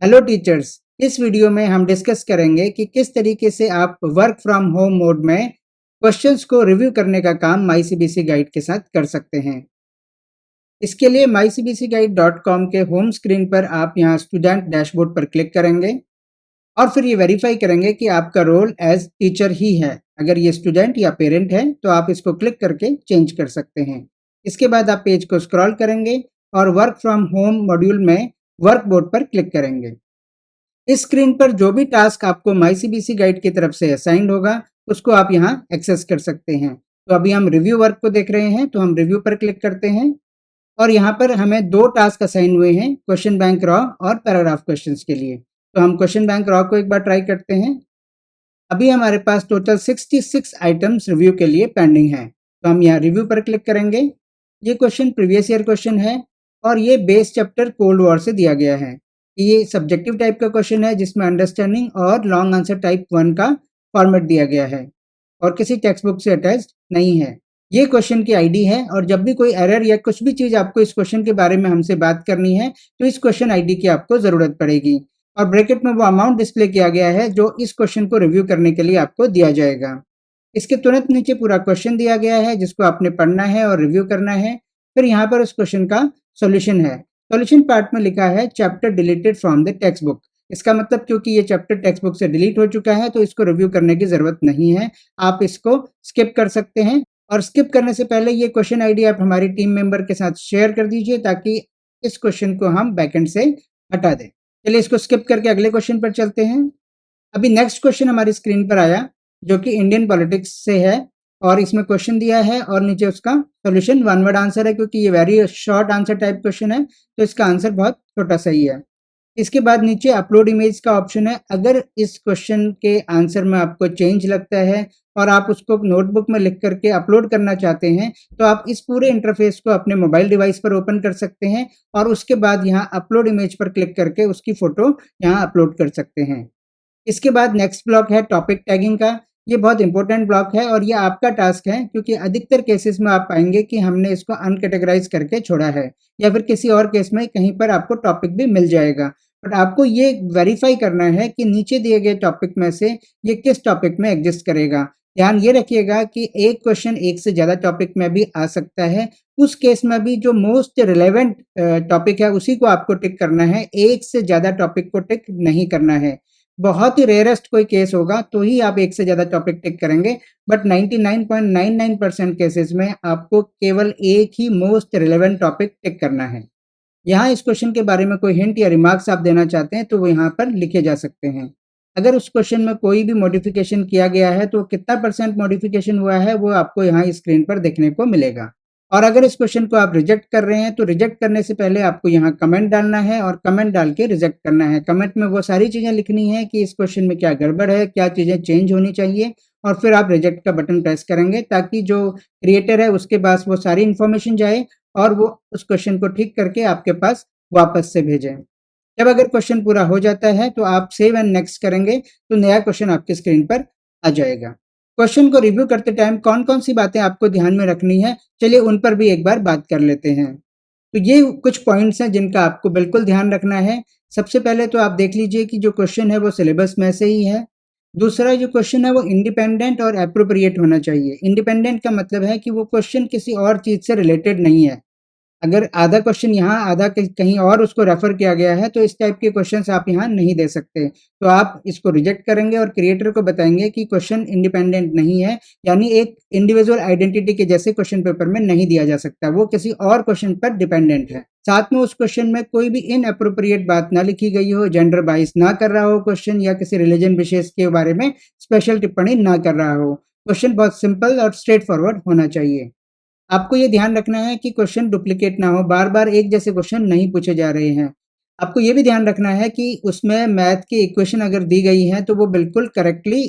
Hello teachers, इस video में हम डिस्कस करेंगे कि किस तरीके से आप वर्क फ्रॉम होम मोड में क्वेश्चंस को रिव्यू करने का काम माईसीबीसी गाइड के साथ कर सकते हैं। इसके लिए mycbcguide.com के होम स्क्रीन पर आप यहाँ स्टूडेंट डैशबोर्ड पर क्लिक करेंगे और फिर ये वेरीफाई करेंगे कि आपका रोल एज टीचर ही है। अगर ये स्टूडेंट या पेरेंट है तो आप इसको क्लिक करके चेंज कर सकते हैं। इसके बाद आप पेज को स्क्रॉल करेंगे और वर्क फ्रॉम होम मॉड्यूल में वर्क बोर्ड पर क्लिक करेंगे। इस स्क्रीन पर जो भी टास्क आपको माईसीबीसी गाइड की तरफ से असाइंड होगा, उसको आप यहाँ एक्सेस कर सकते हैं। तो अभी हम रिव्यू वर्क को देख रहे हैं, तो हम रिव्यू पर क्लिक करते हैं और यहाँ पर हमें 2 टास्क असाइन हुए हैं, क्वेश्चन बैंक रॉ और पैराग्राफ क्वेश्चंस के लिए। तो हम क्वेश्चन बैंक रॉ को एक बार ट्राई करते हैं। अभी हमारे पास टोटल 66 आइटम्स रिव्यू के लिए पेंडिंग हैं। तो हम यहाँ रिव्यू पर क्लिक करेंगे। ये क्वेश्चन प्रीवियस ईयर क्वेश्चन है और ये बेस चैप्टर कोल्ड वॉर से दिया गया है। ये सब्जेक्टिव टाइप का क्वेश्चन है जिसमें अंडरस्टैंडिंग और लॉन्ग आंसर टाइप 1 का फॉर्मेट दिया गया है और किसी टेक्स्ट बुक से अटैच्ड नहीं है। ये क्वेश्चन की आईडी है और जब भी कोई एरर या कुछ भी चीज़ आपको इस क्वेश्चन के बारे में हमसे बात करनी है, तो इस क्वेश्चन आईडी की आपको ज़रूरत पड़ेगी और ब्रैकेट में वो अमाउंट डिस्प्ले किया गया है जो इस क्वेश्चन को रिव्यू करने के लिए आपको दिया जाएगा। इसके तुरंत नीचे पूरा क्वेश्चन दिया गया है जिसको आपने पढ़ना है और रिव्यू करना है। फिर यहाँ पर उस क्वेश्चन का सॉल्यूशन है। सॉल्यूशन पार्ट में लिखा है chapter deleted from the text book. इसका मतलब क्योंकि ये चैप्टर टेक्स्ट बुक से डिलीट हो चुका है तो इसको रिव्यू करने की ज़रूरत नहीं है। आप इसको स्किप कर सकते हैं और स्किप करने से पहले ये क्वेश्चन आईडी आप हमारी टीम मेंबर के साथ शेयर कर दीजिए ताकि इस क्वेश्चन को हम बैकएंड से हटा दें। चलिए इसको स्किप करके अगले क्वेश्चन पर चलते हैं। अभी नेक्स्ट क्वेश्चन हमारी स्क्रीन पर आया जो कि इंडियन पॉलिटिक्स से है और इसमें क्वेश्चन दिया है और नीचे उसका सॉल्यूशन वन वर्ड आंसर है। क्योंकि ये very short answer type question है तो इसका आंसर बहुत छोटा सा ही है। इसके बाद नीचे अपलोड इमेज का ऑप्शन है। अगर इस क्वेश्चन के आंसर में आपको चेंज लगता है और आप उसको नोटबुक में लिख करके अपलोड करना चाहते हैं तो आप इस पूरे इंटरफेस को अपने मोबाइल डिवाइस पर ओपन कर सकते हैं और उसके बाद यहाँ अपलोड इमेज पर क्लिक करके उसकी फोटो यहाँ अपलोड कर सकते हैं। इसके बाद नेक्स्ट ब्लॉक है टॉपिक टैगिंग का। ये बहुत इंपॉर्टेंट ब्लॉक है और ये आपका टास्क है क्योंकि अधिकतर केसेस में आप पाएंगे कि हमने इसको अनकैटेगराइज करके छोड़ा है या फिर किसी और केस में कहीं पर आपको टॉपिक भी मिल जाएगा। बट आपको ये वेरीफाई करना है कि नीचे दिए गए टॉपिक में से ये किस टॉपिक में एग्जिस्ट करेगा। ध्यान ये रखिएगा कि एक क्वेश्चन एक से ज़्यादा टॉपिक में भी आ सकता है। उस केस में भी जो मोस्ट रिलेवेंट टॉपिक है उसी को आपको टिक करना है, एक से ज़्यादा टॉपिक को टिक नहीं करना है। बहुत ही रेयरेस्ट कोई केस होगा तो ही आप एक से ज़्यादा टॉपिक टिक करेंगे, बट 99.99% केसेस में आपको केवल एक ही मोस्ट रिलेवेंट टॉपिक टिक करना है। यहाँ इस क्वेश्चन के बारे में कोई हिंट या रिमार्क्स आप देना चाहते हैं तो वो यहाँ पर लिखे जा सकते हैं। अगर उस क्वेश्चन में कोई भी मॉडिफिकेशन किया गया है तो कितना % मॉडिफिकेशन हुआ है वो आपको यहाँ स्क्रीन पर देखने को मिलेगा। और अगर इस क्वेश्चन को आप रिजेक्ट कर रहे हैं तो रिजेक्ट करने से पहले आपको यहाँ कमेंट डालना है और कमेंट डाल के रिजेक्ट करना है। कमेंट में वो सारी चीज़ें लिखनी है कि इस क्वेश्चन में क्या गड़बड़ है, क्या चीज़ें चेंज होनी चाहिए और फिर आप रिजेक्ट का बटन प्रेस करेंगे ताकि जो क्रिएटर है उसके पास वो सारी इन्फॉर्मेशन जाए और वो उस क्वेश्चन को ठीक करके आपके पास वापस से भेजें। जब अगर क्वेश्चन पूरा हो जाता है तो आप सेव एंड नेक्स्ट करेंगे तो नया क्वेश्चन आपकी स्क्रीन पर आ जाएगा। क्वेश्चन को रिव्यू करते टाइम कौन-कौन सी बातें आपको ध्यान में रखनी है, चलिए उन पर भी एक बार बात कर लेते हैं। तो ये कुछ पॉइंट्स हैं जिनका आपको बिल्कुल ध्यान रखना है। सबसे पहले तो आप देख लीजिए कि जो क्वेश्चन है वो सिलेबस में से ही है। दूसरा जो क्वेश्चन है वो इंडिपेंडेंट और एप्रोप्रिएट होना चाहिए। इंडिपेंडेंट का मतलब है कि वो क्वेश्चन किसी और चीज़ से रिलेटेड नहीं है। अगर आधा क्वेश्चन यहाँ आधा कहीं और उसको रेफर किया गया है तो इस टाइप के क्वेश्चंस आप यहाँ नहीं दे सकते। तो आप इसको रिजेक्ट करेंगे और क्रिएटर को बताएंगे कि क्वेश्चन इंडिपेंडेंट नहीं है, यानी एक इंडिविजुअल आइडेंटिटी के जैसे क्वेश्चन पेपर में नहीं दिया जा सकता, वो किसी और क्वेश्चन पर डिपेंडेंट है। साथ में उस क्वेश्चन में कोई भी इनएप्रोप्रिएट बात ना लिखी गई हो, जेंडर बाइस ना कर रहा हो क्वेश्चन या किसी रिलीजन विशेष के बारे में स्पेशल टिप्पणी ना कर रहा हो। क्वेश्चन बहुत सिंपल और स्ट्रेट फॉरवर्ड होना चाहिए। आपको ये ध्यान रखना है कि क्वेश्चन डुप्लीकेट ना हो, बार-बार एक जैसे क्वेश्चन नहीं पूछे जा रहे हैं। आपको ये भी ध्यान रखना है कि उसमें मैथ की इक्वेशन अगर दी गई है तो वो बिल्कुल करेक्टली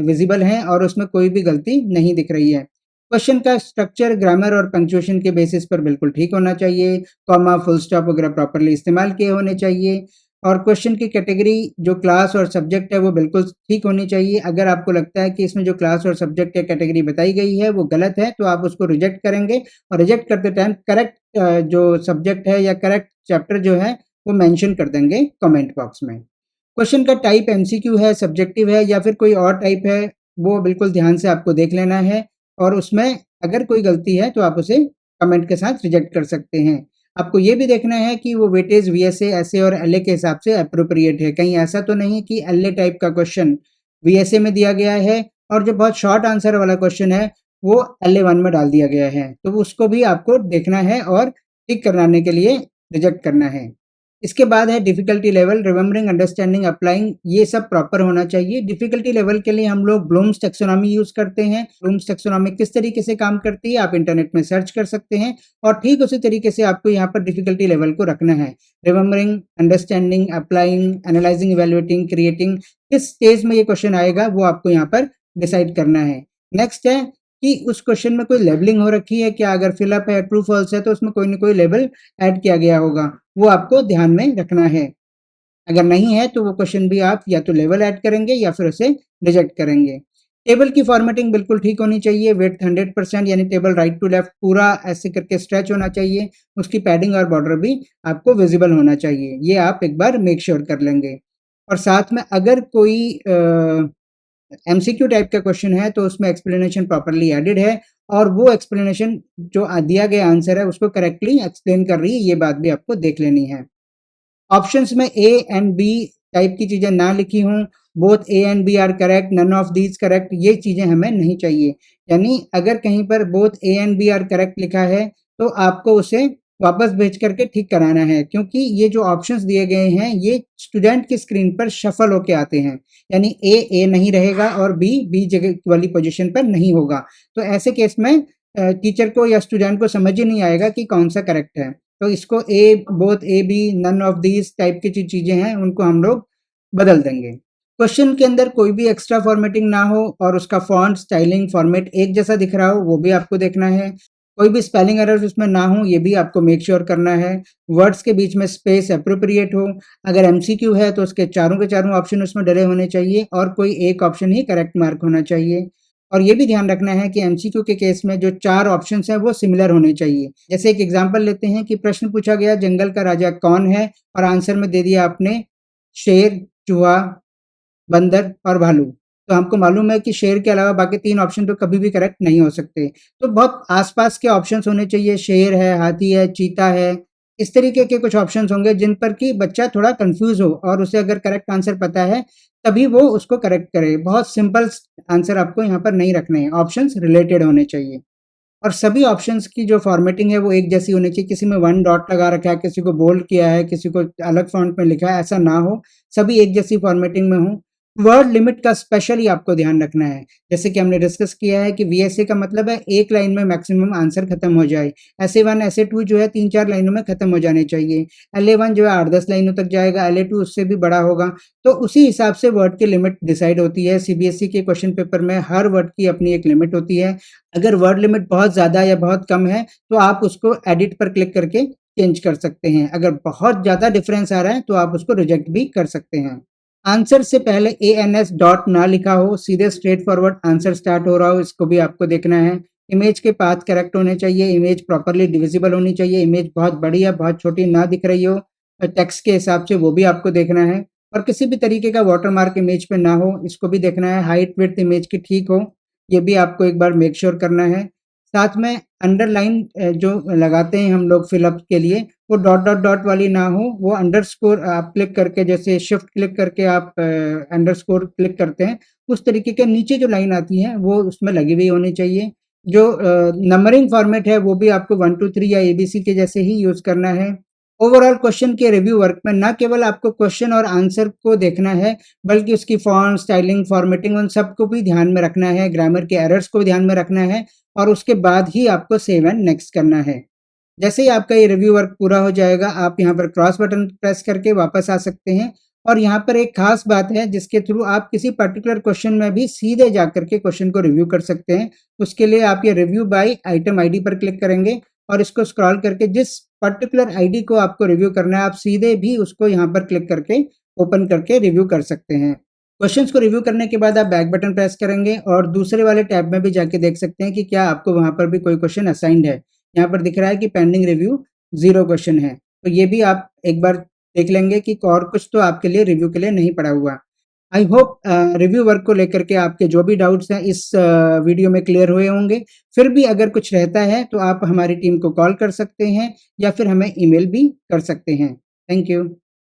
विज़िबल हैं और उसमें कोई भी गलती नहीं दिख रही है। क्वेश्चन का स्ट्रक्चर, ग्रामर और पंक्चुएशन के बेसिस पर बिल्कुल ठीक होना चाहिए, कॉमा, फुल स्टॉप वगैरह प्रॉपर्ली इस्तेमाल किए होने चाहिए और क्वेश्चन की कैटेगरी जो क्लास और सब्जेक्ट है वो बिल्कुल ठीक होनी चाहिए। अगर आपको लगता है कि इसमें जो क्लास और सब्जेक्ट या कैटेगरी बताई गई है वो गलत है तो आप उसको रिजेक्ट करेंगे और रिजेक्ट करते टाइम करेक्ट जो सब्जेक्ट है या करेक्ट चैप्टर जो है वो मेंशन कर देंगे कमेंट बॉक्स में। क्वेश्चन का टाइप एमसीक्यू है, सब्जेक्टिव है या फिर कोई और टाइप है, वो बिल्कुल ध्यान से आपको देख लेना है और उसमें अगर कोई गलती है तो आप उसे कमेंट के साथ रिजेक्ट कर सकते हैं। आपको ये भी देखना है कि वो वेटेज वीएसए, एसए और एलए के हिसाब से एप्रोप्रिएट है। कहीं ऐसा तो नहीं कि एलए टाइप का क्वेश्चन वीएसए में दिया गया है और जो बहुत शॉर्ट आंसर वाला क्वेश्चन है वो एलए1 में डाल दिया गया है। तो उसको भी आपको देखना है और टिक कराने के लिए रिजेक्ट करना है। इसके बाद है difficulty level, remembering, understanding, applying, ये सब प्रॉपर होना चाहिए। डिफिकल्टी लेवल के लिए हम लोग ब्लूम्स टैक्सोनॉमी यूज करते हैं। ब्लूम्स टैक्सोनॉमी किस तरीके से काम करती है आप इंटरनेट में सर्च कर सकते हैं और ठीक उसी तरीके से आपको यहाँ पर डिफिकल्टी लेवल को रखना है। Remembering, understanding, applying, analysing, evaluating, creating, किस स्टेज में ये क्वेश्चन आएगा वो आपको यहाँ पर डिसाइड करना है। नेक्स्ट है कि उस क्वेश्चन में कोई लेबलिंग हो रखी है क्या, अगर फिलअप है, ट्रू फॉल्स है तो उसमें कोई ना कोई लेबल ऐड किया गया होगा, वो आपको ध्यान में रखना है। अगर नहीं है तो वो क्वेश्चन भी आप या तो लेवल ऐड करेंगे या फिर उसे रिजेक्ट करेंगे। टेबल की फॉर्मेटिंग बिल्कुल ठीक होनी चाहिए, विड्थ 100% यानी टेबल राइट टू लेफ्ट पूरा ऐसे करके स्ट्रेच होना चाहिए, उसकी पैडिंग और बॉर्डर भी आपको विजिबल होना चाहिए। ये आप एक बार मेक श्योर कर लेंगे। और साथ में अगर कोई एमसीक्यू टाइप का क्वेश्चन है तो उसमें एक्सप्लेनेशन प्रॉपर्ली एडेड है और वो एक्सप्लेनेशन जो दिया गया आंसर है उसको करेक्टली एक्सप्लेन कर रही है, ये बात भी आपको देख लेनी है। ऑप्शंस में ए एंड बी टाइप की चीजें ना लिखी हों, both A and B are correct, none of these correct, ये चीजें हमें नहीं चाहिए। यानी अगर कहीं पर both A and B are correct लिखा है तो आपको उसे वापस भेज करके ठीक कराना है, क्योंकि ये जो ऑप्शंस दिए गए हैं ये स्टूडेंट की स्क्रीन पर शफल होके आते हैं। यानी ए नहीं रहेगा और बी जगह वाली पोजीशन पर नहीं होगा। तो ऐसे केस में टीचर को या स्टूडेंट को समझ ही नहीं आएगा कि कौन सा करेक्ट है। तो इसको A, both A B, none of these type की जो चीजें हैं उनको हम लोग बदल देंगे। क्वेश्चन के अंदर कोई भी एक्स्ट्रा फॉर्मेटिंग ना हो और उसका फॉन्ट, स्टाइलिंग, फॉर्मेट एक जैसा दिख रहा हो, वो भी आपको देखना है। कोई भी स्पेलिंग एरर्स उसमें ना हो, ये भी आपको मेक श्योर करना है। वर्ड्स के बीच में स्पेस एप्रोप्रिएट हो। अगर एमसीक्यू है तो उसके चारों के चारों ऑप्शन उसमें डले होने चाहिए और कोई एक ऑप्शन ही करेक्ट मार्क होना चाहिए। और ये भी ध्यान रखना है कि एमसीक्यू के केस में जो 4 ऑप्शंस हैं वो सिमिलर होने चाहिए। जैसे एक एग्जांपल लेते हैं कि प्रश्न पूछा गया जंगल का राजा कौन है और आंसर में दे दिया आपने शेर, चूहा, बंदर और भालू। तो हमको मालूम है कि शेर के अलावा बाकी 3 ऑप्शन तो कभी भी करेक्ट नहीं हो सकते। तो बहुत आस-पास के ऑप्शंस होने चाहिए, शेर है, हाथी है, चीता है, इस तरीके के कुछ ऑप्शंस होंगे जिन पर कि बच्चा थोड़ा कन्फ्यूज़ हो और उसे अगर करेक्ट आंसर पता है, तभी वो उसको करेक्ट करे। बहुत सिंपल आंसर आपको यहाँ पर नहीं रखने हैं, ऑप्शंस रिलेटेड होने चाहिए। और सभी ऑप्शंस की जो फॉर्मेटिंग है वो एक जैसी होनी चाहिए। किसी में 1 डॉट लगा रखा है, किसी को बोल्ड किया है, किसी को अलग फ़ॉन्ट में लिखा है, ऐसा ना हो। सभी एक जैसी फॉर्मेटिंग में हों। वर्ड लिमिट का स्पेशली आपको ध्यान रखना है। जैसे कि हमने डिस्कस किया है कि वीएसए का मतलब है एक लाइन में मैक्सिमम आंसर खत्म हो जाए। एसए1, एसए2 जो है 3-4 लाइनों में खत्म हो जाने चाहिए। एलए1 जो है 8-10 लाइनों तक जाएगा, एलए2 उससे भी बड़ा होगा। तो उसी हिसाब से वर्ड की लिमिट डिसाइड होती है। सीबीएसई के क्वेश्चन पेपर में हर वर्ड की अपनी एक लिमिट होती है। अगर वर्ड लिमिट बहुत ज़्यादा या बहुत कम है तो आप उसको एडिट पर क्लिक करके चेंज कर सकते हैं। अगर बहुत ज़्यादा डिफरेंस आ रहा है तो आप उसको रिजेक्ट भी कर सकते हैं। आंसर से पहले एएनएस डॉट ना लिखा हो, सीधे स्ट्रेट फॉरवर्ड आंसर स्टार्ट हो रहा हो, इसको भी आपको देखना है। इमेज के पाथ करेक्ट होने चाहिए, इमेज प्रॉपर्ली डिविजिबल होनी चाहिए, इमेज बहुत बड़ी या बहुत छोटी ना दिख रही हो टेक्स्ट के हिसाब से, वो भी आपको देखना है। और किसी भी तरीके का वाटरमार्क इमेज पे ना हो, इसको भी देखना है। हाइट विड्थ इमेज की ठीक हो, ये भी आपको एक बार मेक श्योर करना है। साथ में अंडरलाइन जो लगाते हैं हम लोग फिलअप के लिए, वो डॉट डॉट डॉट वाली ना हो, वो अंडरस्कोर आप क्लिक करके, जैसे शिफ्ट क्लिक करके आप अंडरस्कोर क्लिक करते हैं, उस तरीके के नीचे जो लाइन आती है वो उसमें लगी हुई होनी चाहिए। जो नंबरिंग फॉर्मेट है वो भी आपको 1 2 3 या एबीसी के जैसे ही यूज़ करना है। ओवरऑल क्वेश्चन के रिव्यू वर्क में ना केवल आपको क्वेश्चन और आंसर को देखना है, बल्कि उसकी फ़ॉन्ट, स्टाइलिंग, फॉर्मेटिंग उन सबको भी ध्यान में रखना है, ग्रामर के एरर्स को भी ध्यान में रखना है और उसके बाद ही आपको सेव एंड नेक्स्ट करना है। जैसे ही आपका ये रिव्यू वर्क पूरा हो जाएगा, आप यहाँ पर क्रॉस बटन प्रेस करके वापस आ सकते हैं और यहाँ पर एक खास बात है जिसके थ्रू आप किसी पर्टिकुलर क्वेश्चन में भी सीधे जाकर के क्वेश्चन को रिव्यू कर सकते हैं। उसके लिए आप ये रिव्यू बाय आइटम आईडी पर क्लिक करेंगे और इसको स्क्रॉल करके जिस पर्टिकुलर आईडी को आपको रिव्यू करना है, आप सीधे भी उसको यहाँ पर क्लिक करके ओपन करके रिव्यू कर सकते हैं। क्वेश्चंस को रिव्यू करने के बाद आप बैक बटन प्रेस करेंगे और दूसरे वाले टैब में भी जाके देख सकते हैं कि क्या आपको वहाँ पर भी कोई क्वेश्चन असाइन्ड है। यहाँ पर दिख रहा है कि पेंडिंग रिव्यू 0 क्वेश्चन है। तो ये भी आप एक बार देख लेंगे कि और कुछ तो आपके लिए रिव्यू के लिए नहीं पड़ा हुआ। आई होप रिव्यू वर्क को लेकर के आपके जो भी डाउट्स हैं इस वीडियो में क्लियर हुए होंगे। फिर भी अगर कुछ रहता है तो आप हमारी टीम को कॉल कर सकते हैं या फिर हमें ईमेल भी कर सकते हैं। Thank you.